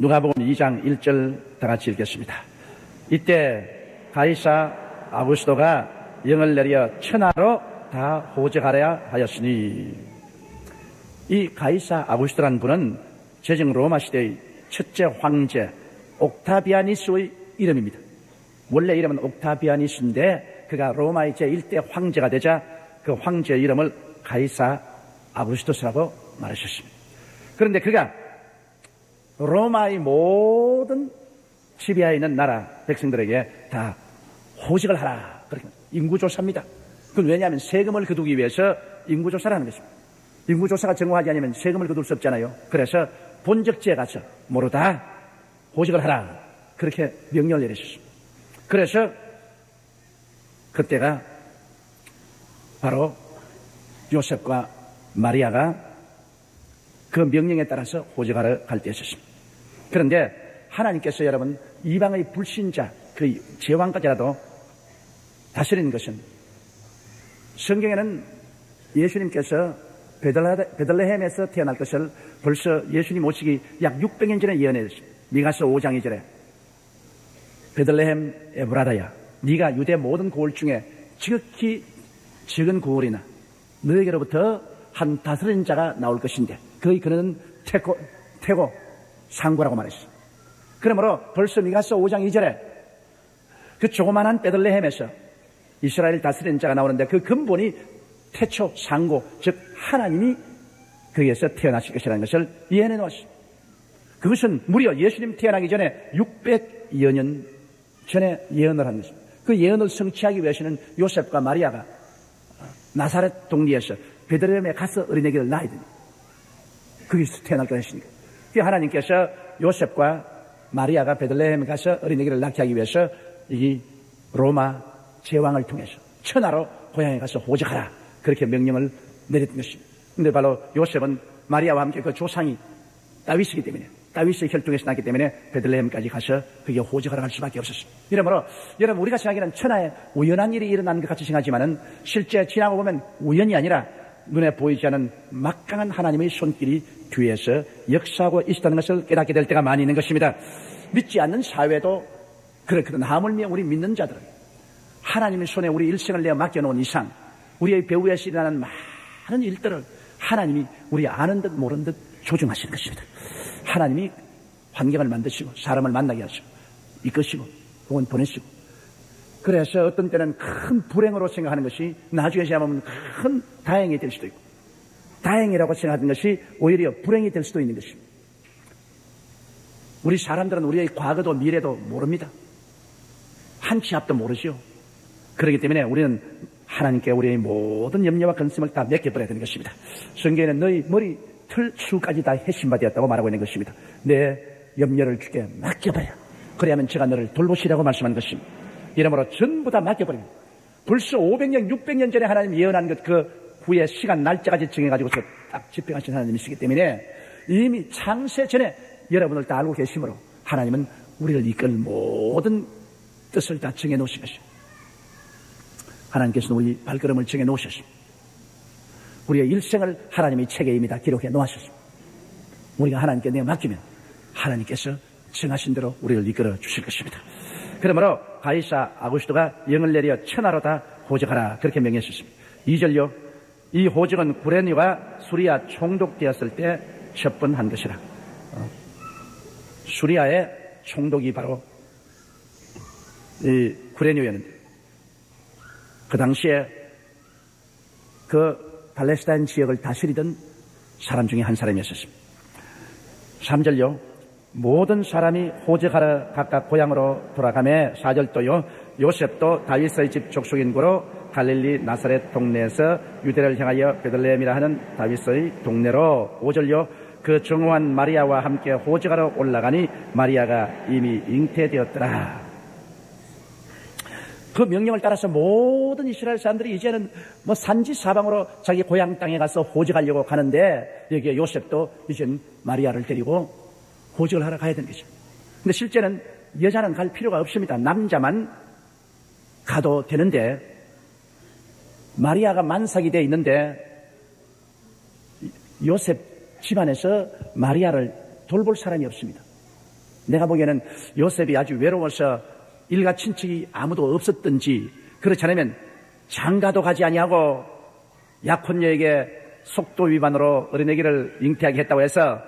누가복음 2장 1절 다 같이 읽겠습니다. 이때 가이사 아구스도가 영을 내려 천하로 다 호적하려 하였으니, 이 가이사 아구스도라는 분은 제정 로마 시대의 첫째 황제 옥타비아니스의 이름입니다. 원래 이름은 옥타비아니스인데 그가 로마의 제1대 황제가 되자 그 황제의 이름을 가이사 아구스토스라고 말하셨습니다. 그런데 그가 로마의 모든 지배하에 있는 나라 백성들에게 다 호적을 하라, 그렇게 인구조사입니다. 그건 왜냐하면 세금을 거두기 위해서 인구조사를 하는 것입니다. 인구조사가 정확하지 않으면 세금을 거둘 수 없잖아요. 그래서 본적지에 가서 모두 다 호적을 하라, 그렇게 명령을 내리셨습니다. 그래서 그때가 바로 요셉과 마리아가 그 명령에 따라서 호적하러 갈 때였습니다. 그런데 하나님께서 여러분 이방의 불신자 그 제왕까지라도 다스리는 것은, 성경에는 예수님께서 베들레헴에서 태어날 것을 벌써 예수님 오시기 약 600년 전에 예언했습니다. 미가서 5장 2절에 베들레헴 에브라다야, 네가 유대 모든 고을 중에 지극히 적은 고을이나 너에게로부터 한 다스리는 자가 나올 것인데 그는 태고 상고라고 말했습니다. 그러므로 벌써 미가서 5장 2절에 그 조그만한 베들레헴에서 이스라엘 다스리는 자가 나오는데 그 근본이 태초 상고, 즉 하나님이 거기에서 태어나실 것이라는 것을 예언해 놓았습니다. 그것은 무려 예수님 태어나기 전에 600여 년 전에 예언을 한 것입니다. 그 예언을 성취하기 위해서는 요셉과 마리아가 나사렛 동리에서 베들레헴에 가서 어린애기를 낳아야 됩니다. 거기서 태어날 것이니까. 그 하나님께서 요셉과 마리아가 베들레헴에 가서 어린애기를 낳게 하기 위해서 이 로마 제왕을 통해서 천하로 고향에 가서 호적하라, 그렇게 명령을 내렸던 것입니다. 그런데 바로 요셉은 마리아와 함께 그 조상이 다윗이기 때문에, 다윗의 혈통에서 났기 때문에 베들레헴까지 가서 그게 호적하러 갈 수밖에 없었습니다. 이러므로 여러분 우리가 생각하기는 천하에 우연한 일이 일어난 것 같이 생각하지만은 실제 지나고 보면 우연이 아니라 눈에 보이지 않은 막강한 하나님의 손길이 뒤에서 역사하고 있었다는 것을 깨닫게 될 때가 많이 있는 것입니다. 믿지 않는 사회도 그렇거든. 하물며 우리 믿는 자들은 하나님의 손에 우리 일생을 내어 맡겨놓은 이상 우리의 배후에서 일어나는 많은 일들을 하나님이 우리 아는 듯 모르는 듯 조종하시는 것입니다. 하나님이 환경을 만드시고 사람을 만나게 하시고 이끄시고 혹은 보내시고, 그래서 어떤 때는 큰 불행으로 생각하는 것이 나중에 생각하면 큰 다행이 될 수도 있고, 다행이라고 생각하는 것이 오히려 불행이 될 수도 있는 것입니다. 우리 사람들은 우리의 과거도 미래도 모릅니다. 한 치 앞도 모르지요. 그렇기 때문에 우리는 하나님께 우리의 모든 염려와 근심을 다 맡겨버려야 되는 것입니다. 성경에는 너희 머리 털수까지 다 해신받았다고 말하고 있는 것입니다. 내 염려를 주께 맡겨버려. 그래야만 제가 너를 돌보시라고 말씀하는 것입니다. 이러므로 전부 다 맡겨버립니다. 벌써 500년, 600년 전에 하나님 예언한 것 그 후에 시간 날짜까지 정해가지고서 딱 집행하신 하나님이시기 때문에 이미 창세 전에 여러분을 다 알고 계시므로 하나님은 우리를 이끌 모든 뜻을 다 정해놓으신 것입니다. 하나님께서는 우리 발걸음을 정해놓으셨습니다. 우리의 일생을 하나님의 책에 이미 다 기록해 놓으셨습니다. 우리가 하나님께 내어 맡기면 하나님께서 정하신 대로 우리를 이끌어 주실 것입니다. 그러므로 가이사 아구스토가 영을 내려 천하로 다 호적하라, 그렇게 명했습니다. 2절요. 이 호적은 구레네와 수리아 총독되었을 때 첫 번 한 것이라. 수리아의 총독이 바로 이 구레네였는데 그 당시에 그 팔레스타인 지역을 다스리던 사람 중에 한 사람이었습니다. 3절요. 모든 사람이 호적하러 각각 고향으로 돌아가매 4절도요. 요셉도 다윗의 집 족속인 고로 갈릴리 나사렛 동네에서 유대를 향하여 베들레헴이라 하는 다윗의 동네로. 5절요. 그 정오한 마리아와 함께 호적하러 올라가니 마리아가 이미 잉태되었더라. 그 명령을 따라서 모든 이스라엘 사람들이 이제는 뭐 산지 사방으로 자기 고향 땅에 가서 호적하려고 가는데 여기에 요셉도 이제는 마리아를 데리고 호적을 하러 가야 되는 거죠. 근데 실제는 여자는 갈 필요가 없습니다. 남자만 가도 되는데 마리아가 만삭이 되어 있는데 요셉 집안에서 마리아를 돌볼 사람이 없습니다. 내가 보기에는 요셉이 아주 외로워서 일가 친척이 아무도 없었든지, 그렇지 않으면 장가도 가지 아니하고 약혼녀에게 속도 위반으로 어린애기를 잉태하게 했다고 해서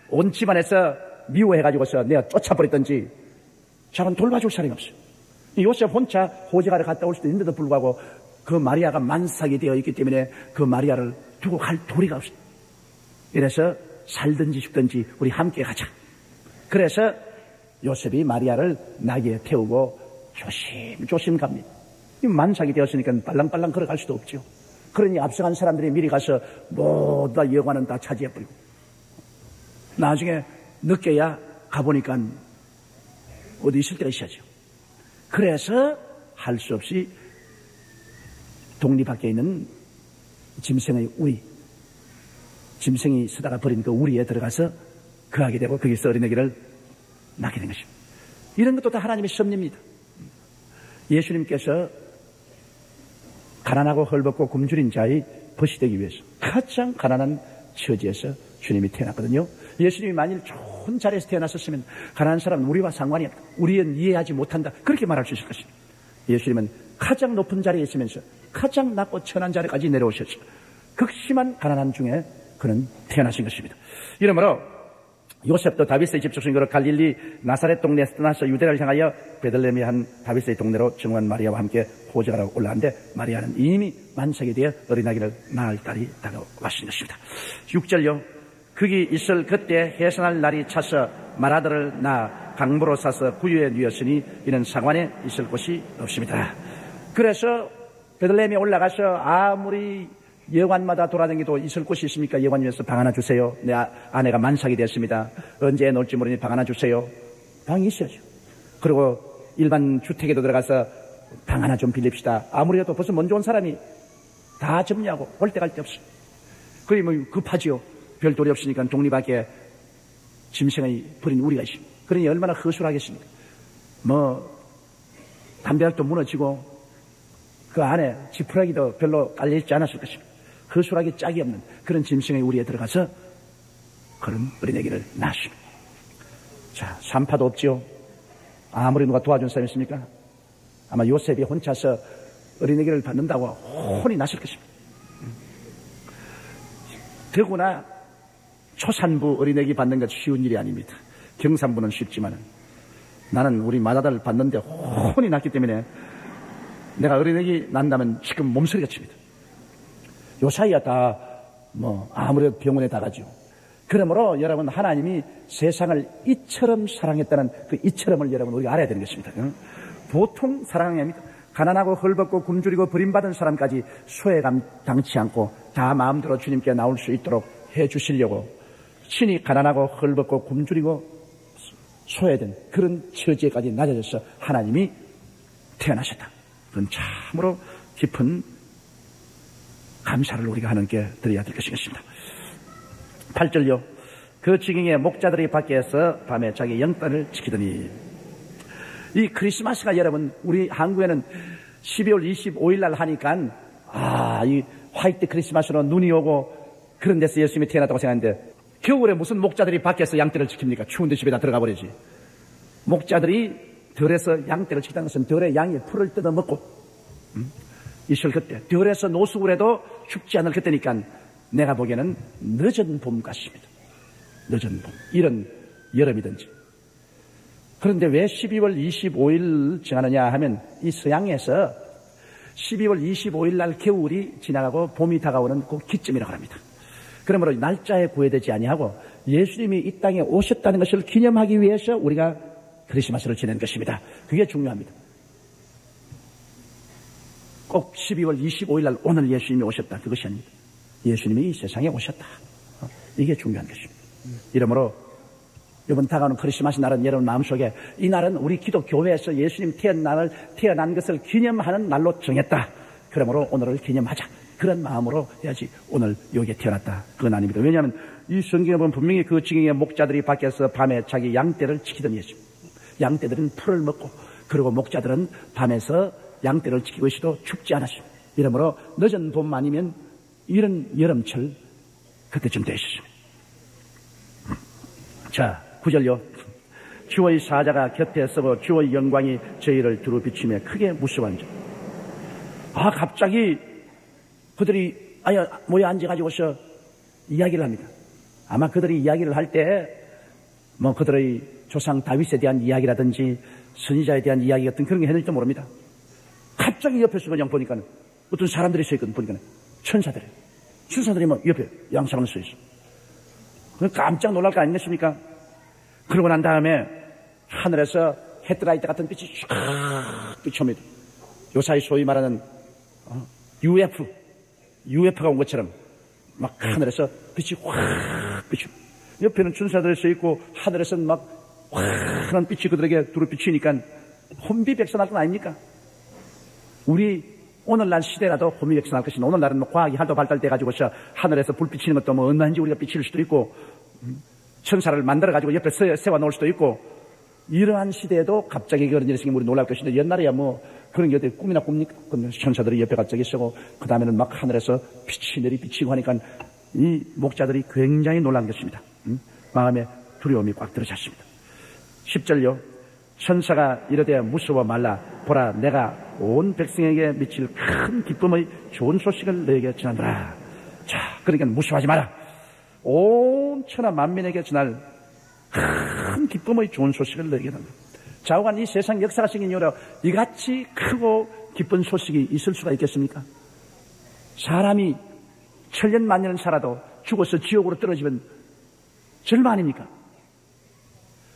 온 집안에서 미워해가지고서 내가 쫓아버렸든지 저는 돌봐줄 사람이 없어요. 요셉 혼자 호적하러 갔다 올 수도 있는데도 불구하고 그 마리아가 만삭이 되어 있기 때문에 그 마리아를 두고 갈 도리가 없어요. 이래서 살든지 죽든지 우리 함께 가자. 그래서 요셉이 마리아를 나귀에 태우고 조심조심 갑니다. 만삭이 되었으니까 빨랑빨랑 걸어갈 수도 없죠. 그러니 앞서간 사람들이 미리 가서 모두 다 여관은 다 차지해버리고 나중에 늦게야 가보니까 어디 있을 때가 있어야죠. 그래서 할 수 없이 독리 밖에 있는 짐승의 우리, 짐승이 쓰다가 버린 그 우리에 들어가서 거하게 되고 거기서 어린애기를 낳게 된 것입니다. 이런 것도 다 하나님의 섭리입니다. 예수님께서 가난하고 헐벗고 굶주린 자의 벗이 되기 위해서 가장 가난한 처지에서 주님이 태어났거든요. 예수님이 만일 좋은 자리에서 태어났었으면 가난한 사람은 우리와 상관이 없다, 우리는 이해하지 못한다, 그렇게 말할 수 있을 것입니다. 예수님은 가장 높은 자리에 있으면서 가장 낮고 천한 자리까지 내려오셨죠. 극심한 가난한 중에 그는 태어나신 것입니다. 이러므로 요셉도 다윗의 집 출신으로 갈릴리 나사렛 동네에서 떠나서 유대를 향하여 베들레헴의 한 다윗의 동네로 정원 마리아와 함께 호적하러 올라왔는데 마리아는 이미 만삭이 되어 어린아기를 낳을 딸이 다가왔신 것입니다. 6절요. 거기 있을 그때 해산할 날이 차서 마라들을 낳아 강보로 싸서 구유에 누였으니 이는 상관에 있을 곳이 없습니다. 그래서 베들레헴에 올라가서 아무리 여관마다 돌아다니도 있을 곳이 있습니까? 여관 중에서 방 하나 주세요. 내 아내가 만삭이 됐습니다. 언제 놓을지 모르니 방 하나 주세요. 방이 있어야죠. 그리고 일반 주택에도 들어가서 방 하나 좀 빌립시다. 아무래도 벌써 먼저 온 사람이 다 정리하고 올 때 갈 데 없어. 그게 뭐 급하지요. 별 도리 없으니까 독립밖에 짐승의 버린 우리가 있습니다. 그러니 얼마나 허술하겠습니까? 뭐 담배락도 무너지고 그 안에 지푸라기도 별로 깔려있지 않았을 것입니다. 허술하게 짝이 없는 그런 짐승의 우리에 들어가서 그런 어린애기를 낳았습니다. 자, 산파도 없지요. 아무리 누가 도와준 사람이 있습니까? 아마 요셉이 혼자서 어린애기를 받는다고 혼이 났을 것입니다. 더구나 초산부 어린애기 받는 것 쉬운 일이 아닙니다. 경산부는 쉽지만 나는 우리 맏아들 받는데 혼이 났기 때문에 내가 어린애기 난다면 지금 몸소리가 칩니다. 요 사이야 다 아무래도 병원에 다 가죠. 그러므로 여러분, 하나님이 세상을 이처럼 사랑했다는 그 이처럼을 여러분 우리가 알아야 되는 것입니다. 보통 사랑이 아닙니다. 가난하고 헐벗고 굶주리고 버림받은 사람까지 소외감 당치 않고 다 마음대로 주님께 나올 수 있도록 해 주시려고 친히 가난하고 헐벗고 굶주리고 소외된 그런 처지에까지 낮아져서 하나님이 태어나셨다. 그건 참으로 깊은 감사를 우리가 하나님께 드려야 될 것입니다. 8절요. 그 지경에 목자들이 밖에서 밤에 자기 영단을 지키더니, 이 크리스마스가 여러분 우리 한국에는 12월 25일 날 하니까 이 화이트 크리스마스로 눈이 오고 그런 데서 예수님이 태어났다고 생각하는데, 겨울에 무슨 목자들이 밖에서 양떼를 지킵니까? 추운데 집에다 들어가 버리지. 목자들이 들에서 양떼를 지키다는 것은 들의 양이 풀을 뜯어먹고 있을 그때, 들에서 노숙을 해도 죽지 않을 그때니까 내가 보기에는 늦은 봄 같습니다. 늦은 봄, 이런 여름이든지. 그런데 왜 12월 25일 정하느냐 하면, 이 서양에서 12월 25일 날 겨울이 지나가고 봄이 다가오는 그 기점이라고 합니다. 그러므로 날짜에 구애되지 아니하고 예수님이 이 땅에 오셨다는 것을 기념하기 위해서 우리가 크리스마스를 지내는 것입니다. 그게 중요합니다. 꼭 12월 25일 날 오늘 예수님이 오셨다, 그것이 아닙니다. 예수님이 이 세상에 오셨다, 이게 중요한 것입니다. 이러므로 이번 다가오는 크리스마스 날은 여러분 마음속에, 이 날은 우리 기독교회에서 예수님 태어난 것을 기념하는 날로 정했다, 그러므로 오늘을 기념하자, 그런 마음으로 해야지 오늘 여기에 태어났다, 그건 아닙니다. 왜냐하면 이 성경에 보면 분명히 그 지경의 목자들이 밖에서 밤에 자기 양떼를 지키던 예수. 양떼들은 풀을 먹고, 그리고 목자들은 밤에서 양떼를 지키고 있어도 춥지 않았습니다. 이러므로 늦은 봄 아니면 이런 여름철 그때쯤 되셨습니다. 자, 9절요. 주의 사자가 곁에 서고 주의 영광이 저희를 두루 비추며 크게 무서워한 점. 갑자기 그들이 모여 앉아가지고서 이야기를 합니다. 아마 그들이 이야기를 할 때 그들의 조상 다윗에 대한 이야기라든지 선지자에 대한 이야기 같은 그런 게 했는지도 모릅니다. 갑자기 옆에서 그냥 보니까 어떤 사람들이 서 있거든. 보니까 천사들이 옆에 양상을 서 있어. 깜짝 놀랄 거 아니겠습니까? 그러고 난 다음에 하늘에서 헤드라이트 같은 빛이 쫙 비춥니다. 요사이 소위 말하는 UFO가 온 것처럼 막 하늘에서 빛이 확 비추. 옆에는 천사들이 서 있고 하늘에서는 막 환한 빛이 그들에게 두루 비추니까 혼비백산할 건 아닙니까? 우리 오늘날 시대라도 혼비백산할 것이니 오늘날은 과학이 하도 발달돼가지고서 하늘에서 불 비치는 것도 얼마인지 우리가 비칠 수도 있고 천사를 만들어가지고 옆에 세워놓을 수도 있고 이러한 시대에도 갑자기 그런 일이 생기면 우리 놀랄 것인데 옛날에야 그런 게 어디 꿈이나 꿉니까? 천사들이 옆에 갑자기 서고 그 다음에는 막 하늘에서 빛이 내리비치고 하니까 이 목자들이 굉장히 놀란 것입니다. 마음에 두려움이 꽉 들어찼습니다. 10절요. 천사가 이르되 무서워 말라. 보라 내가 온 백성에게 미칠 큰 기쁨의 좋은 소식을 너에게 전하노라. 자, 그러니까 무서워하지 마라. 온 천하 만민에게 전할 큰 기쁨의 좋은 소식을 너에게 전한다. 좌우간 이 세상 역사가 생긴 이후로 이같이 크고 기쁜 소식이 있을 수가 있겠습니까? 사람이 천년 만년을 살아도 죽어서 지옥으로 떨어지면 절망 아닙니까?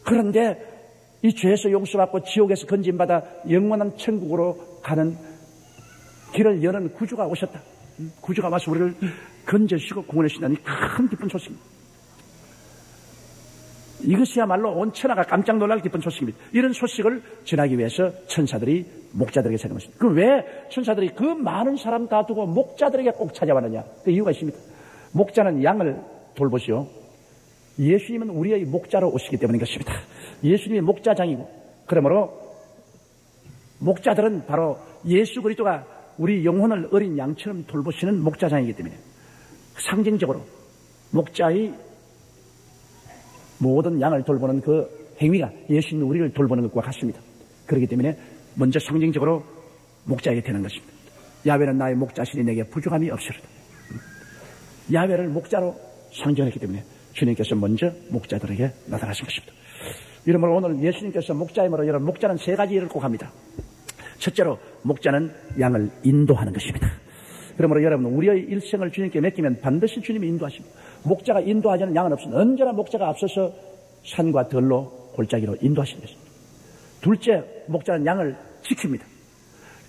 그런데 이 죄에서 용서받고 지옥에서 건진받아 영원한 천국으로 가는 길을 여는 구주가 오셨다. 구주가 와서 우리를 건져주시고 구원해 주신다니 큰 기쁜 소식입니다. 이것이야말로 온 천하가 깜짝 놀랄 기쁜 소식입니다. 이런 소식을 전하기 위해서 천사들이 목자들에게 찾는 것입니다. 그럼 왜 천사들이 그 많은 사람 다 두고 목자들에게 꼭 찾아왔느냐? 그 이유가 있습니다. 목자는 양을 돌보시오. 예수님은 우리의 목자로 오시기 때문인 것입니다. 예수님이 목자장이고 그러므로 목자들은 바로 예수 그리스도가 우리 영혼을 어린 양처럼 돌보시는 목자장이기 때문에 상징적으로 목자의 모든 양을 돌보는 그 행위가 예수님이 우리를 돌보는 것과 같습니다. 그렇기 때문에 먼저 상징적으로 목자에게 되는 것입니다. 야훼는 나의 목자시니 내게 부족함이 없으리라. 야훼를 목자로 상징했기 때문에 주님께서 먼저 목자들에게 나타나신 것입니다. 이러므로 오늘 예수님께서 목자이므로 여러분 목자는 세 가지 일을 꼭 합니다. 첫째로 목자는 양을 인도하는 것입니다. 그러므로 여러분 우리의 일생을 주님께 맡기면 반드시 주님이 인도하십니다. 목자가 인도하지 않은 양은 없습니다. 언제나 목자가 앞서서 산과 들로 골짜기로 인도하시는 것입니다. 둘째, 목자는 양을 지킵니다.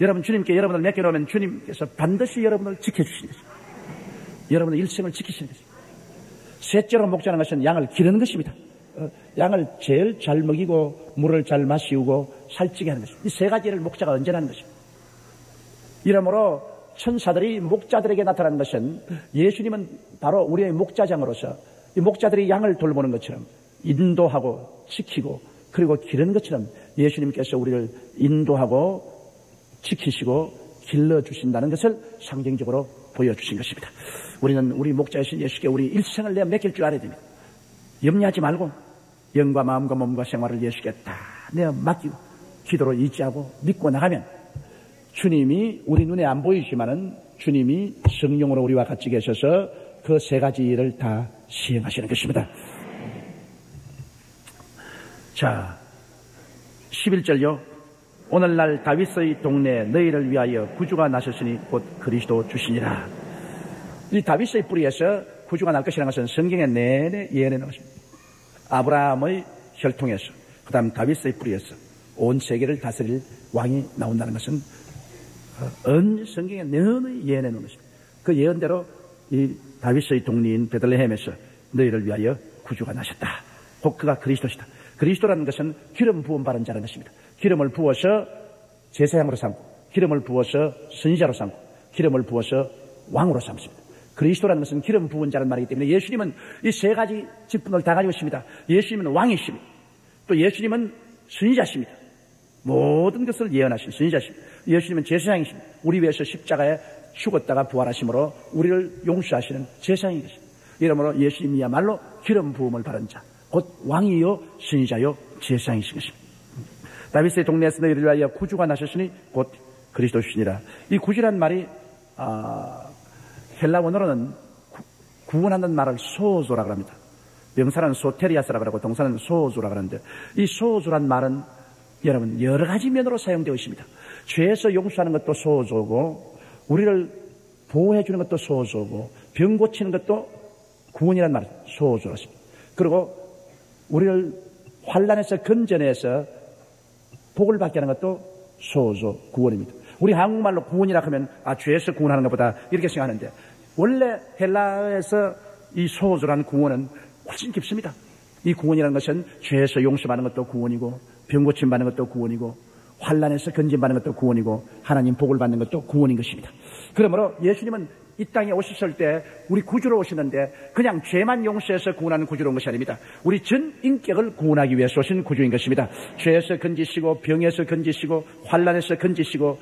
여러분 주님께 여러분을 맡겨놓으면 주님께서 반드시 여러분을 지켜주시는 것입니다. 여러분의 일생을 지키시는 것입니다. 셋째로 목자는 것은 양을 기르는 것입니다. 양을 제일 잘 먹이고 물을 잘 마시우고 살찌게 하는 것입니다. 이 세 가지를 목자가 언제나 하는 것입니다. 이러므로 천사들이 목자들에게 나타나는 것은 예수님은 바로 우리의 목자장으로서 이 목자들이 양을 돌보는 것처럼 인도하고 지키고 그리고 기르는 것처럼 예수님께서 우리를 인도하고 지키시고 길러주신다는 것을 상징적으로 보여주신 것입니다. 우리는 우리 목자이신 예수께 우리 일생을 내어 맡길 줄 알아야 됩니다. 염려하지 말고 영과 마음과 몸과 생활을 예수께 다 내어 맡기고 기도로 의지하고 믿고 나가면 주님이 우리 눈에 안 보이지만은 주님이 성령으로 우리와 같이 계셔서 그 세 가지 일을 다 시행하시는 것입니다. 자, 11절요. 오늘날 다윗의 동네에 너희를 위하여 구주가 나셨으니 곧 그리스도 주시니라. 이 다윗의 뿌리에서 구주가 날 것이라는 것은 성경에 내내 예언해 놓습니다. 아브라함의 혈통에서 그 다음 다윗의 뿌리에서 온 세계를 다스릴 왕이 나온다는 것은 성경에 내내 예언해 놓은 것입니다. 그 예언대로 이 다윗의 동리인 베들레헴에서 너희를 위하여 구주가 나셨다. 곧 그가 그리스도시다. 그리스도라는 것은 기름 부음 받은 자라는 것입니다. 기름을 부어서 제사장으로 삼고 기름을 부어서 선지자로 삼고 기름을 부어서 왕으로 삼습니다. 그리스도라는 것은 기름 부은 자라는 말이기 때문에 예수님은 이 세 가지 직분을 다 가지고 있습니다. 예수님은 왕이십니다. 또 예수님은 선지자십니다. 모든 것을 예언하신 선지자십니다. 예수님은 제사장이십니다. 우리 위해서 십자가에 죽었다가 부활하심으로 우리를 용서하시는 제사장인 것입니다. 이러므로 예수님이야말로 기름 부음을 받은 자, 곧 왕이요 선지자요 제사장이신 것입니다. 다윗의 동네에서 너희를 위하여 구주가 나셨으니 곧 그리스도시니라. 이 구주란 말이 헬라 원어로는 구원하는 말을 소조라고 합니다. 명사는 소테리아스라고 하고 동사는 소조라고 하는데, 이 소조란 말은 여러분 여러 가지 면으로 사용되어 있습니다. 죄에서 용서하는 것도 소조고, 우리를 보호해 주는 것도 소조고, 병 고치는 것도 구원이라는 말은 소조라십니다. 그리고 우리를 환난에서 건져내서 복을 받게 하는 것도 소조, 구원입니다. 우리 한국말로 구원이라 하면 죄에서 구원하는 것보다 이렇게 생각하는데, 원래 헬라에서 이 소조라는 구원은 훨씬 깊습니다. 이 구원이라는 것은 죄에서 용서받는 것도 구원이고, 병 고침 받는 것도 구원이고, 환난에서 건짐받는 것도 구원이고, 하나님 복을 받는 것도 구원인 것입니다. 그러므로 예수님은 이 땅에 오셨을 때 우리 구주로 오시는데 그냥 죄만 용서해서 구원하는 구주로 온 것이 아닙니다. 우리 전 인격을 구원하기 위해서 오신 구주인 것입니다. 죄에서 건지시고, 병에서 건지시고, 환난에서 건지시고,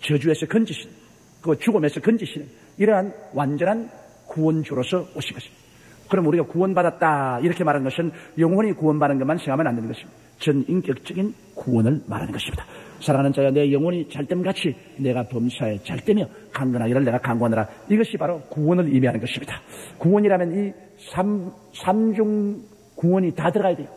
저주에서 건지시는, 그 죽음에서 건지시는 이러한 완전한 구원주로서 오신 것입니다. 그럼 우리가 구원받았다 이렇게 말하는 것은 영혼이 구원받는 것만 생각하면 안 되는 것입니다. 전 인격적인 구원을 말하는 것입니다. 사랑하는 자여, 내 영혼이 잘됨같이 내가 범사에 잘되며 강건하기를 내가 강구하노라. 이것이 바로 구원을 의미하는 것입니다. 구원이라면 이 삼중 구원이 다 들어가야 돼요.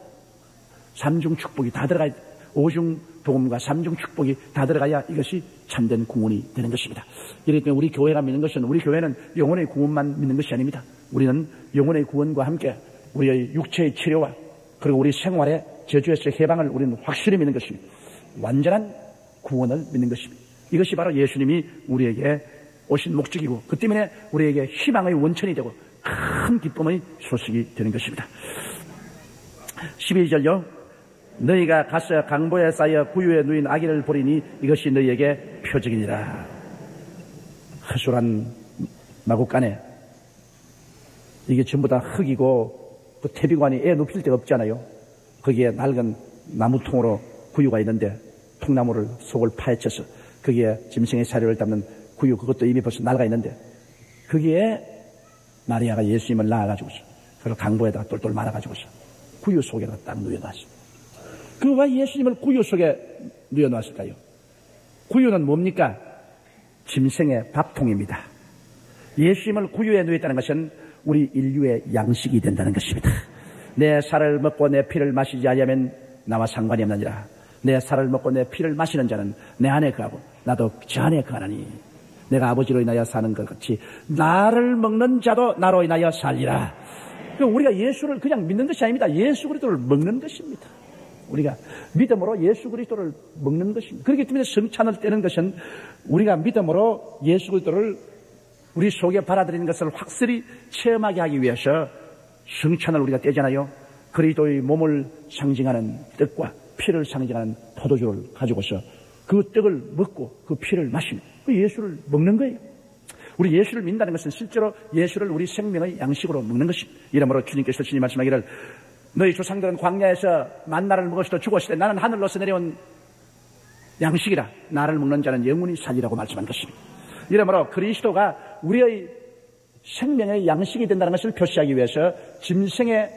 삼중 축복이 다 들어가야 돼요. 오중 복음과 삼중 축복이 다 들어가야 이것이 참된 구원이 되는 것입니다. 이렇기 때문에 우리 교회가 믿는 것은, 우리 교회는 영혼의 구원만 믿는 것이 아닙니다. 우리는 영혼의 구원과 함께 우리의 육체의 치료와 그리고 우리 생활의 저주에서 해방을 우리는 확실히 믿는 것입니다. 완전한 구원을 믿는 것입니다. 이것이 바로 예수님이 우리에게 오신 목적이고, 그 때문에 우리에게 희망의 원천이 되고 큰 기쁨의 소식이 되는 것입니다. 12절요. 너희가 가서 강보에 쌓여 구유에 누인 아기를 보리니 이것이 너희에게 표적이니라. 허술한 마구간에 이게 전부 다 흙이고, 그 태비관이 애 눕힐 데가 없잖아요. 거기에 낡은 나무통으로 구유가 있는데 통나무를 속을 파헤쳐서 거기에 짐승의 사료를 담는 구유, 그것도 이미 벌써 낡아 있는데 거기에 마리아가 예수님을 낳아가지고서 그걸 강보에다가 똘똘 말아가지고서 구유 속에다 딱 누워놨어요. 그 왜 예수님을 구유 속에 누워놨을까요? 구유는 뭡니까? 짐승의 밥통입니다. 예수님을 구유에 누웠다는 것은 우리 인류의 양식이 된다는 것입니다. 내 살을 먹고 내 피를 마시지 아니하면 나와 상관이 없느니라. 내 살을 먹고 내 피를 마시는 자는 내 안에 거하고 나도 저 안에 거하나니, 내가 아버지로 인하여 사는 것 같이 나를 먹는 자도 나로 인하여 살리라. 우리가 예수를 그냥 믿는 것이 아닙니다. 예수 그리스도를 먹는 것입니다. 우리가 믿음으로 예수 그리스도를 먹는 것입니다. 그렇기 때문에 성찬을 떼는 것은 우리가 믿음으로 예수 그리스도를 우리 속에 받아들이는 것을 확실히 체험하게 하기 위해서 성찬을 우리가 떼잖아요. 그리스도의 몸을 상징하는 떡과 피를 상징하는 포도주를 가지고서 그 떡을 먹고 그 피를 마시는, 그 예수를 먹는 거예요. 우리 예수를 믿는다는 것은 실제로 예수를 우리 생명의 양식으로 먹는 것입니다. 이러므로 주님께서 주님 말씀하기를 너희 조상들은 광야에서 만나를 먹었을 때 죽었을 때 나는 하늘로서 내려온 양식이라, 나를 먹는 자는 영원히 살리라고 말씀한 것입니다. 이러므로 그리스도가 우리의 생명의 양식이 된다는 것을 표시하기 위해서 짐승의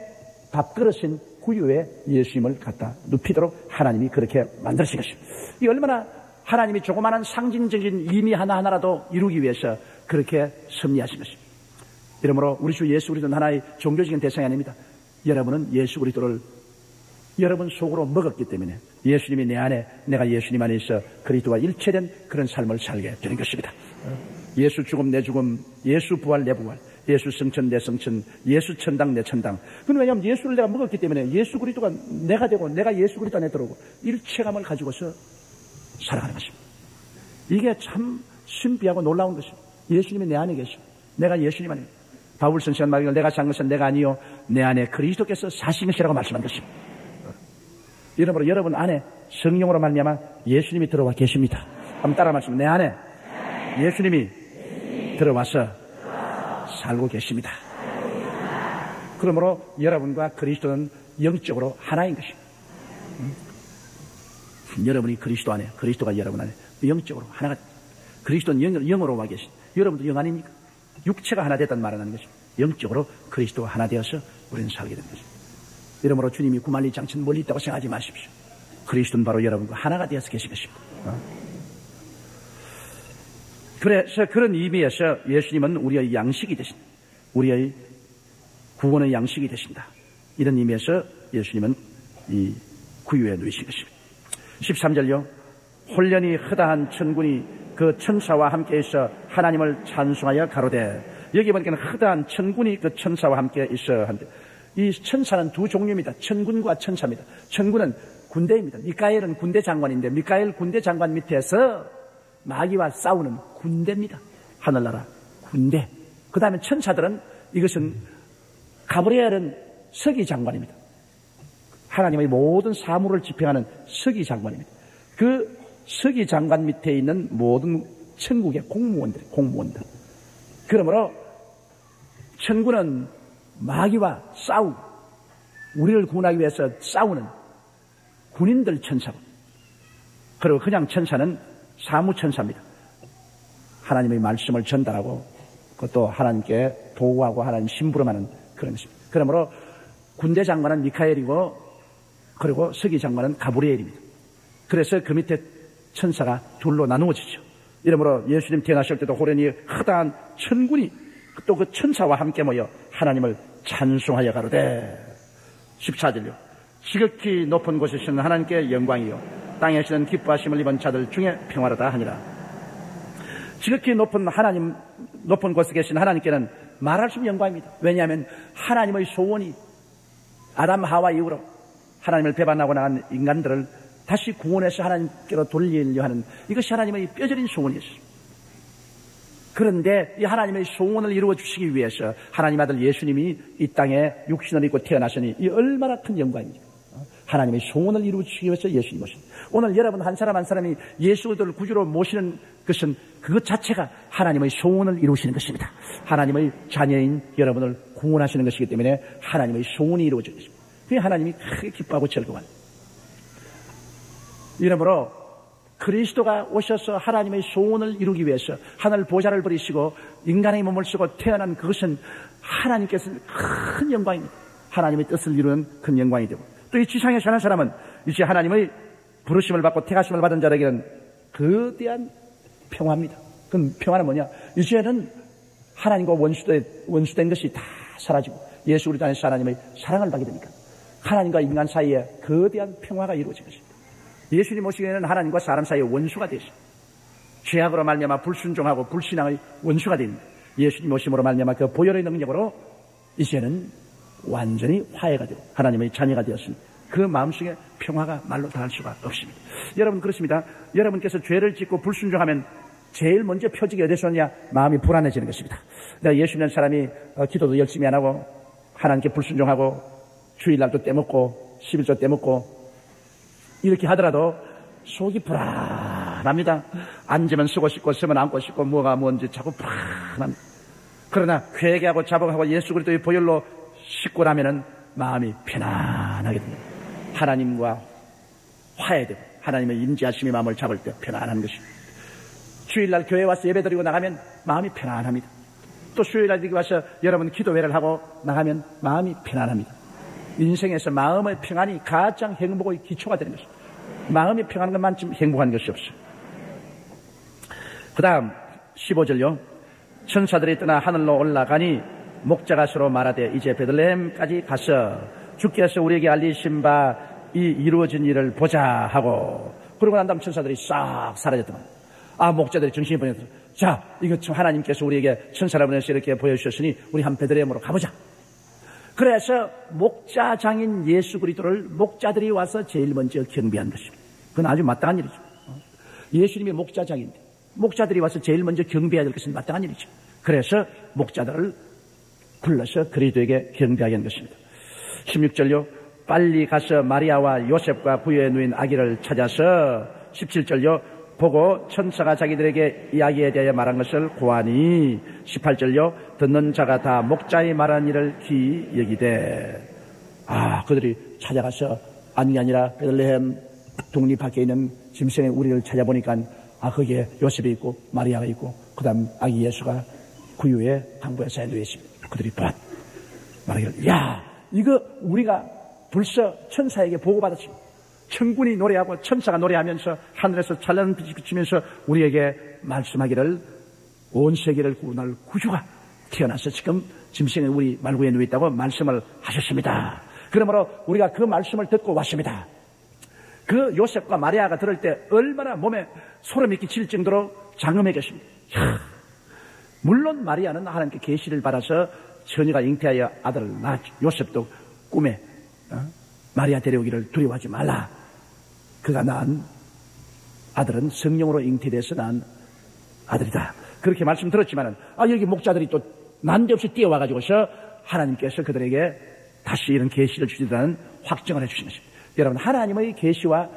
밥그릇인 구유에 예수님을 갖다 눕히도록 하나님이 그렇게 만드신 것입니다. 이 얼마나 하나님이 조그마한 상징적인 의미 하나하나라도 이루기 위해서 그렇게 섭리하신 것입니다. 이러므로 우리 주 예수 그리스도는 하나의 종교적인 대상이 아닙니다. 여러분은 예수 그리스도를 여러분 속으로 먹었기 때문에 예수님이 내 안에, 내가 예수님 안에 있어 그리스도와 일체된 그런 삶을 살게 되는 것입니다. 예수 죽음 내 죽음, 예수 부활 내 부활, 예수 성천 내 성천, 예수 천당 내 천당. 그건 왜냐하면 예수를 내가 먹었기 때문에 예수 그리스도가 내가 되고 내가 예수 그리스도 안에 들어오고 일체감을 가지고서 살아가는 것입니다. 이게 참 신비하고 놀라운 것입니다. 예수님이 내 안에 계시고 내가 예수님 안에, 바울 선생은 말하기를 내가 산 것은 내가 아니요 내 안에 그리스도께서 사신 것이라고 말씀한 것입니다. 이러므로 여러분 안에 성령으로 말미암아 예수님이 들어와 계십니다. 한번 따라 말씀. 내 안에 예수님이 들어와서 살고 계십니다. 그러므로 여러분과 그리스도는 영적으로 하나인 것입니다. 여러분이 그리스도 안에, 그리스도가 여러분 안에 영적으로 하나가, 그리스도는 영으로 와 계신, 여러분도 영 아닙니까? 육체가 하나 됐다는 말을 하는 것입니다. 영적으로 그리스도가 하나 되어서 우리는 살게 되는 것입니다. 이러므로 주님이 구만리 장천 멀리 있다고 생각하지 마십시오. 그리스도는 바로 여러분과 하나가 되어서 계신 것입니다. 그래서 그런 의미에서 예수님은 우리의 양식이 되신다. 우리의 구원의 양식이 되신다. 이런 의미에서 예수님은 이 구유에 누이신 것입니다. 13절요. 홀련히 허다한 천군이 그 천사와 함께 있어 하나님을 찬송하여 가로되. 여기 보니까 허다한 천군이 그 천사와 함께 있어 한데, 이 천사는 두 종류입니다. 천군과 천사입니다. 천군은 군대입니다. 미카엘은 군대 장관인데 미카엘 군대 장관 밑에서 마귀와 싸우는 군대입니다. 하늘나라 군대. 그 다음에 천사들은, 이것은 가브리엘은 서기 장관입니다. 하나님의 모든 사물을 집행하는 서기 장관입니다. 그 서기 장관 밑에 있는 모든 천국의 공무원들. 그러므로 천군은 마귀와 싸우고 우리를 구원하기 위해서 싸우는 군인들 천사고, 그리고 그냥 천사는 사무천사입니다. 하나님의 말씀을 전달하고 그것도 하나님께 보호하고 하나님 심부름하는 그런 것입니다. 그러므로 군대 장관은 미카엘이고 그리고 서기 장관은 가브리엘입니다. 그래서 그 밑에 천사가 둘로 나누어지죠. 이러므로 예수님 태어나실 때도 호련히 허다한 천군이 또 그 천사와 함께 모여 하나님을 찬송하여 가로되. 14절요. 지극히 높은 곳에서는 하나님께 영광이요 땅에서는 기뻐하심을 입은 자들 중에 평화로다 하니라. 지극히 높은 곳에 계신 하나님께는 말할 수 없는 영광입니다. 왜냐하면 하나님의 소원이 아담 하와 이후로 하나님을 배반하고 나간 인간들을 다시 구원해서 하나님께로 돌리려 하는, 이것이 하나님의 뼈저린 소원이었습니다. 그런데 이 하나님의 소원을 이루어 주시기 위해서 하나님 아들 예수님이 이 땅에 육신을 입고 태어나시니 이 얼마나 큰 영광입니까? 하나님의 소원을 이루어 주시기 위해서 예수님 오신. 오늘 여러분 한 사람 한 사람이 예수를 구주로 모시는 것은 그것 자체가 하나님의 소원을 이루시는 것입니다. 하나님의 자녀인 여러분을 구원하시는 것이기 때문에 하나님의 소원이 이루어지는 것입니다. 그게 하나님이 크게 기뻐하고 즐거워하는. 이러므로 그리스도가 오셔서 하나님의 소원을 이루기 위해서 하늘 보좌를 버리시고 인간의 몸을 쓰고 태어난 그것은 하나님께서는 큰 영광입니다. 하나님의 뜻을 이루는 큰 영광이 되고, 또 이 지상에 사는 사람은 이제 하나님의 부르심을 받고 택하심을 받은 자에게는 거대한 평화입니다. 그 평화는 뭐냐? 이제는 하나님과 원수된 것이 다 사라지고 예수 그리스도 안에서 하나님의 사랑을 받게 되니까 하나님과 인간 사이에 거대한 평화가 이루어진 것입니다. 예수님 오시기에는 하나님과 사람 사이의 원수가 되십니다. 죄악으로 말미암아 불순종하고 불신앙의 원수가 됩니다. 예수님 오심으로 말미암아 그 보혈의 능력으로 이제는 완전히 화해가 되고 하나님의 자녀가 되었으니 그 마음속에 평화가 말로 다할 수가 없습니다. 여러분 그렇습니다. 여러분께서 죄를 짓고 불순종하면 제일 먼저 표적이 어디서 오냐? 마음이 불안해지는 것입니다. 내가 예수 믿는 사람이 기도도 열심히 안 하고 하나님께 불순종하고 주일날도 떼먹고 11조 떼먹고 이렇게 하더라도 속이 불안합니다. 앉으면 쓰고 싶고 서면 앉고 싶고 뭐가 뭔지 자꾸 불안합니다. 그러나 회개하고 자복하고 예수 그리스도의 보혈로 씻고 나면은 마음이 편안하게 됩니다. 하나님과 화해되고 하나님의 임재하심이 마음을 잡을 때 편안한 것입니다. 주일날 교회 와서 예배드리고 나가면 마음이 편안합니다. 또 수요일날 여기 와서 여러분 기도회를 하고 나가면 마음이 편안합니다. 인생에서 마음의 평안이 가장 행복의 기초가 되는 것입니다. 마음이 평안한 것만큼 행복한 것이 없어요. 그 다음 15절요. 천사들이 떠나 하늘로 올라가니 목자가 서로 말하되 이제 베들레헴까지 가서 주께서 우리에게 알리신 바 이 이루어진 일을 보자 하고, 그러고 난 다음 천사들이 싹 사라졌더만. 목자들이 정신이 번쩍. 자, 이거 참 하나님께서 우리에게 천사를 보내서 이렇게 보여주셨으니 우리 한 베들레헴으로 가보자. 그래서 목자장인 예수 그리스도를 목자들이 와서 제일 먼저 경배한 것입니다. 그건 아주 마땅한 일이죠. 예수님이 목자장인데 목자들이 와서 제일 먼저 경배해야 될 것은 마땅한 일이죠. 그래서 목자들을 불러서 그리스도에게 경배하게 한 것입니다. 16절요. 빨리 가서 마리아와 요셉과 구유에 누인 아기를 찾아서 17절요. 보고 천사가 자기들에게 이야기에 대하여 말한 것을 고하니 18절요. 듣는 자가 다 목자의 말한 일을 귀히 여기되. 그들이 찾아가서 아니 아니라 베들레헴 독립 밖에 있는 짐승의 우리를 찾아보니까 거기에 요셉이 있고 마리아가 있고 그 다음 아기 예수가 구유에 항구에서 누워 있습니다. 그들이 말하기를, 야, 이거 우리가 벌써 천사에게 보고받았습니다. 천군이 노래하고 천사가 노래하면서 하늘에서 찬란한 빛이 비치면서 우리에게 말씀하기를 온 세계를 구원할 구주가 태어나서 지금 짐승의 우리 말구에 누워 있다고 말씀을 하셨습니다. 그러므로 우리가 그 말씀을 듣고 왔습니다. 그 요셉과 마리아가 들을 때 얼마나 몸에 소름이 끼칠 정도로 장엄해졌습니다. 물론 마리아는 하나님께 계시를 받아서 처녀가 잉태하여 아들을 낳았죠. 요셉도 꿈에 마리아 데려오기를 두려워하지 말라. 그가 낳은 아들은 성령으로 잉태돼서 낳은 아들이다. 그렇게 말씀 들었지만은 여기 목자들이 또 난데없이 뛰어와가지고서 하나님께서 그들에게 다시 이런 계시를 주시다는 확정을 해주신 것입니다. 여러분, 하나님의 계시와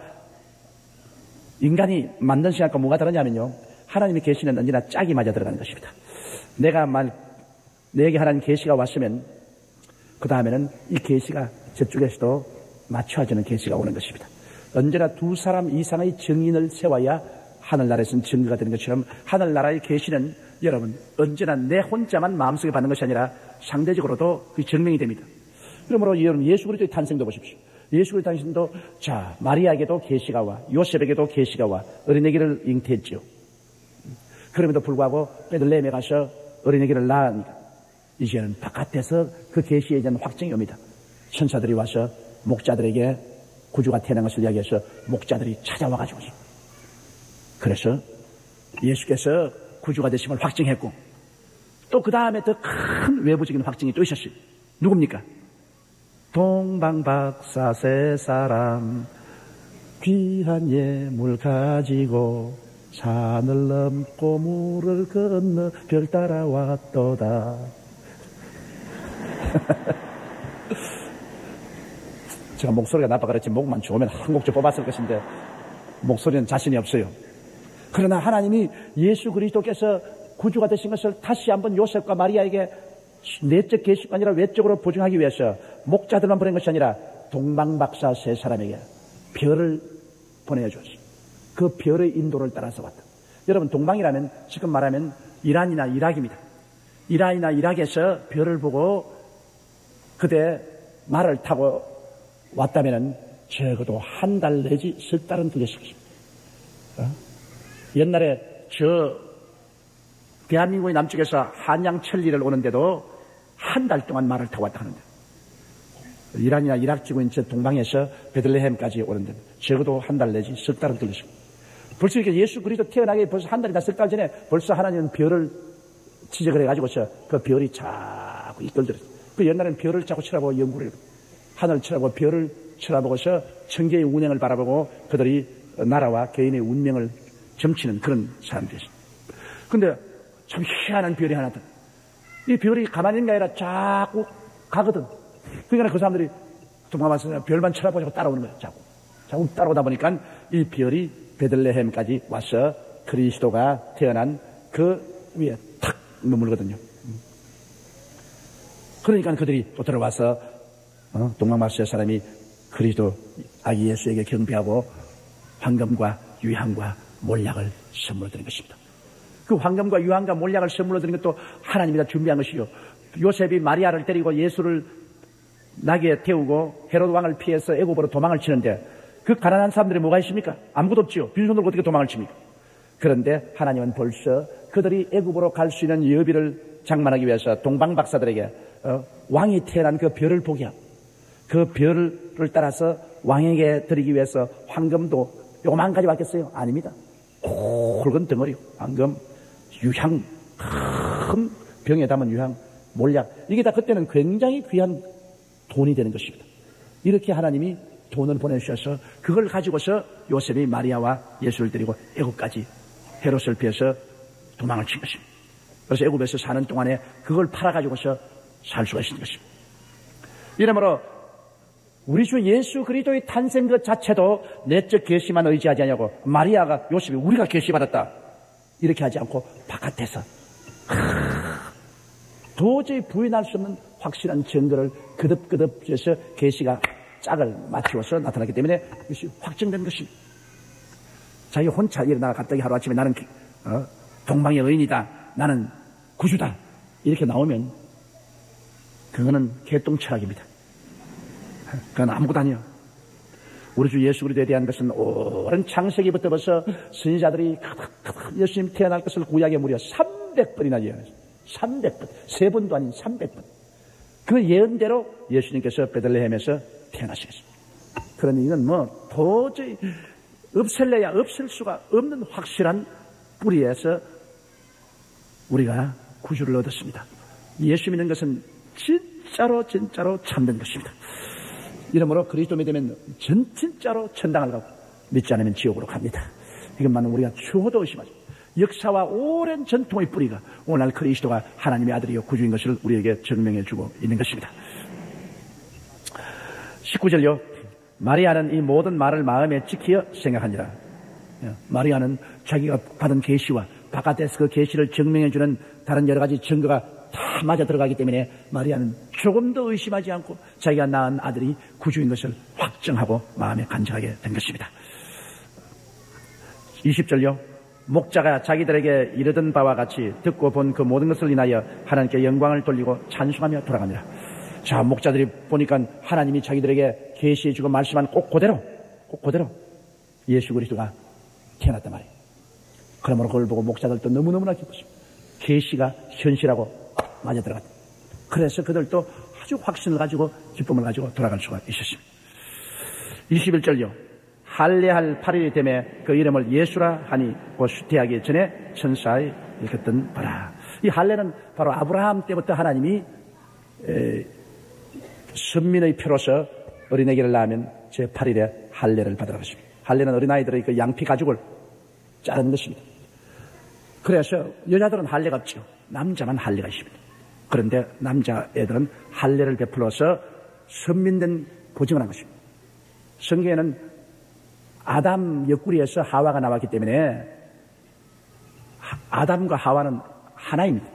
인간이 만든 생각과 뭐가 다르냐면요, 하나님의 계시는 언제나 짝이 맞아 들어가는 것입니다. 내게 하나님 계시가 왔으면 그 다음에는 이 계시가 저쪽에서도 맞춰주는 계시가 오는 것입니다. 언제나 두 사람 이상의 증인을 세워야 하늘나라에서는 증거가 되는 것처럼 하늘나라의 계시는 여러분 언제나 내 혼자만 마음속에 받는 것이 아니라 상대적으로도 그 증명이 됩니다. 그러므로 여러분, 예수 그리스도의 탄생도 보십시오. 예수 그리스도의 탄생도 마리아에게도 계시가 와, 요셉에게도 계시가 와 어린아기를 잉태했죠. 그럼에도 불구하고 베들레헴에 가서 어린아기를 낳으니까 이제는 바깥에서 그 계시에 대한 확증이 옵니다. 천사들이 와서 목자들에게 구주가 태어난 것을 이야기해서 목자들이 찾아와가지고, 그래서 예수께서 구주가 되심을 확증했고, 또 그 다음에 더 큰 외부적인 확증이 또 있었어요. 누굽니까? 동방박사 세 사람 귀한 예물 가지고 산을 넘고 물을 건너 별 따라왔도다. 제가 목소리가 나빠 그랬지 목만 좋으면 한 곡 좀 뽑았을 것인데 목소리는 자신이 없어요. 그러나 하나님이 예수 그리스도께서 구주가 되신 것을 다시 한번 요셉과 마리아에게 내적 계시가 아니라 외적으로 보증하기 위해서 목자들만 보낸 것이 아니라 동방박사 세 사람에게 별을 보내주었어요. 그 별의 인도를 따라서 왔다. 여러분, 동방이라면 지금 말하면 이란이나 이락입니다. 이란이나 이락에서 별을 보고 그대 말을 타고 왔다면 적어도 한 달 내지 석 달은 걸렸을 것입니다. 옛날에 대한민국의 남쪽에서 한양천리를 오는데도 한 달 동안 말을 타고 왔다 하는데, 이란이나 이락 지구인 저 동방에서 베들레헴까지 오는데 적어도 한 달 내지 석 달은 걸렸습니다. 벌써 이렇게 예수 그리스도 태어나기 벌써 한 달이나 석 달 전에 벌써 하나님은 별을 지적을 해가지고서 그 별이 자꾸 이끌더랬어요. 그 옛날에는 별을 자꾸 쳐다보고 연구를 하늘을 쳐다보고 별을 쳐다보고서 천계의 운행을 바라보고 그들이 나라와 개인의 운명을 점치는 그런 사람들이었어요. 근데 참 희한한 별이 하나 더. 이 별이 가만히 있는 게 아니라 자꾸 가거든. 그러니까 그 사람들이 도망가면서 별만 쳐다보고 따라오는 거예요. 자꾸 따라오다 보니까 이 별이 베들레헴까지 와서 그리스도가 태어난 그 위에 탁 머물거든요. 그러니까 그들이 또 들어와서 동방박사의 사람이 그리스도 아기 예수에게 경배하고 황금과 유향과 몰약을 선물로 드린 것입니다. 그 황금과 유향과 몰약을 선물로 드린 것도 하나님이 준비한 것이요. 요셉이 마리아를 데리고 예수를 나귀에 태우고 헤롯 왕을 피해서 애굽으로 도망을 치는데 그 가난한 사람들이 뭐가 있습니까? 아무것도 없지요. 빈손으로 어떻게 도망을 칩니까? 그런데 하나님은 벌써 그들이 애굽으로 갈 수 있는 여비를 장만하기 위해서 동방박사들에게 왕이 태어난 그 별을 보게 하고 그 별을 따라서 왕에게 드리기 위해서 황금도 요만 가지 왔겠어요? 아닙니다. 굵은 덩어리 황금, 유향, 큰 병에 담은 유향, 몰약, 이게 다 그때는 굉장히 귀한 돈이 되는 것입니다. 이렇게 하나님이 돈을 보내주셔서 그걸 가지고서 요셉이 마리아와 예수를 데리고 애굽까지 헤롯을 피해서 도망을 친 것입니다. 그래서 애굽에서 사는 동안에 그걸 팔아가지고서 살 수가 있는 것입니다. 이러므로 우리 주 예수 그리스도의 탄생 그 자체도 내적 계시만 의지하지 않냐고, 마리아가 요셉이 우리가 계시받았다 이렇게 하지 않고 바깥에서 도저히 부인할 수 없는 확실한 증거를 그득그득 해서 계시가 짝을 맞추어서 나타났기 때문에 이것이 확정된 것입니다. 자기 혼자 일어나 갑자기 하루아침에 나는 동방의 의인이다, 나는 구주다 이렇게 나오면 그거는 개똥철학입니다. 그건 아무것도 아니에요. 우리 주 예수 그리스도에 대한 것은 오랜 창세기부터 벌써 선지자들이 예수님 태어날 것을 구약에 무려 300번이나 예언했어요. 300번. 3번도 아닌 300번. 그 예언대로 예수님께서 베들레헴에서 태어나시겠습니다. 그러니 이건 뭐 도저히 없앨래야 없앨 수가 없는 확실한 뿌리에서 우리가 구주를 얻었습니다. 예수 믿는 것은 진짜로 참된 것입니다. 이러므로 그리스도 믿으면 진짜로 천당을 가고 믿지 않으면 지옥으로 갑니다. 이것만은 우리가 추호도 의심하죠. 역사와 오랜 전통의 뿌리가 오늘 그리스도가 하나님의 아들이요 구주인 것을 우리에게 증명해 주고 있는 것입니다. 19절요. 마리아는 이 모든 말을 마음에 지키어 생각하니라. 마리아는 자기가 받은 계시와 바깥에서 그 계시를 증명해 주는 다른 여러 가지 증거가 다 맞아 들어가기 때문에 마리아는 조금도 의심하지 않고 자기가 낳은 아들이 구주인 것을 확정하고 마음에 간직하게 된 것입니다. 20절요. 목자가 자기들에게 이르던 바와 같이 듣고 본 그 모든 것을 인하여 하나님께 영광을 돌리고 찬송하며 돌아갑니다. 자, 목자들이 보니까 하나님이 자기들에게 계시해 주고 말씀한 꼭 그대로 예수 그리스도가 태어났단 말이에요. 그러므로 그걸 보고 목자들도 너무너무나 기뻤습니다. 계시가 현실하고 맞아 들어갔다. 그래서 그들도 아주 확신을 가지고 기쁨을 가지고 돌아갈 수가 있었습니다. 21절요. 할례할 8일이 되매 그 이름을 예수라 하니 곧 슈태하기 전에 천사의 일컫던 바라. 이 할례는 바로 아브라함 때부터 하나님이 선민의 표로서 어린아기를 낳으면 제8일에 할례를 받으라고 했습니다. 할례는 어린아이들의 그 양피 가죽을 자르는 것입니다. 그래서 여자들은 할례가 없죠. 남자만 할례가 있습니다. 그런데 남자애들은 할례를 베풀어서 선민된 보증을 한 것입니다. 성경에는 아담 옆구리에서 하와가 나왔기 때문에 아담과 하와는 하나입니다.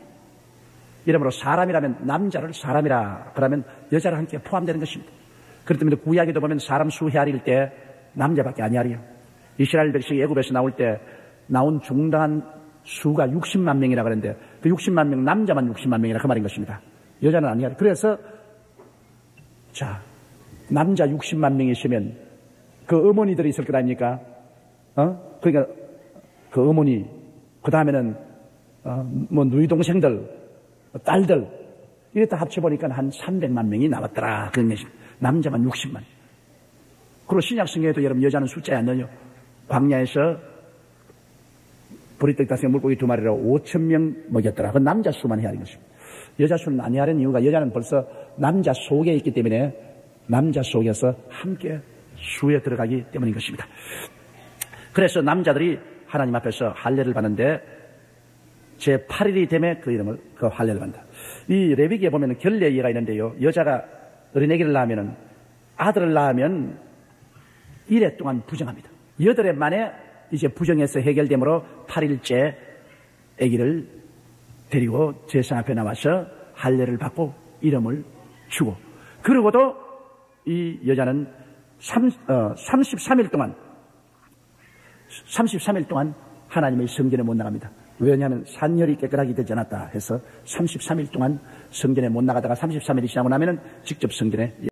이러므로 사람이라면 남자를 사람이라 그러면 여자를 함께 포함되는 것입니다. 그렇기 때문에 구약에도 보면 사람 수 헤아릴 때 남자밖에 안 헤아려요. 이스라엘 백성이 애굽에서 나올 때 나온 중당한 수가 60만 명이라 그러는데 그 60만 명 남자만 60만 명이라 그 말인 것입니다. 여자는 안 헤아려요. 그래서 자, 남자 60만 명이 있으면 그 어머니들이 있을 것 아닙니까? 그러니까 그 어머니, 그 다음에는 뭐 누이 동생들, 딸들 이게 다 합쳐보니까 한 300만 명이 나왔더라. 그런 것입니다. 남자만 60만. 그리고 신약 성경에도 여러분 여자는 숫자에 안 넣어요. 광야에서 보리떡 5개 물고기 2마리로 5,000명 먹였더라. 그 남자 수만 헤아린 것입니다. 여자 수는 안 헤아린 이유가 여자는 벌써 남자 속에 있기 때문에 남자 속에서 함께 수에 들어가기 때문인 것입니다. 그래서 남자들이 하나님 앞에서 할례를 받는데 제8일이 되매 그 이름을 그 할례를 받는다. 이 레위기에 보면 결례 예가 있는데요. 여자가 어린애기를 낳으면 아들을 낳으면 1회 동안 부정합니다. 8회 만에 이제 부정해서 해결되므로 8일째 아기를 데리고 제사 앞에 나와서 할례를 받고 이름을 주고 그러고도 이 여자는 33일 동안 하나님의 성전에 못 나갑니다. 왜냐하면 산혈이 깨끗하게 되지 않았다 해서 33일 동안 성전에 못 나가다가 33일이 지나고 나면은 직접 성전에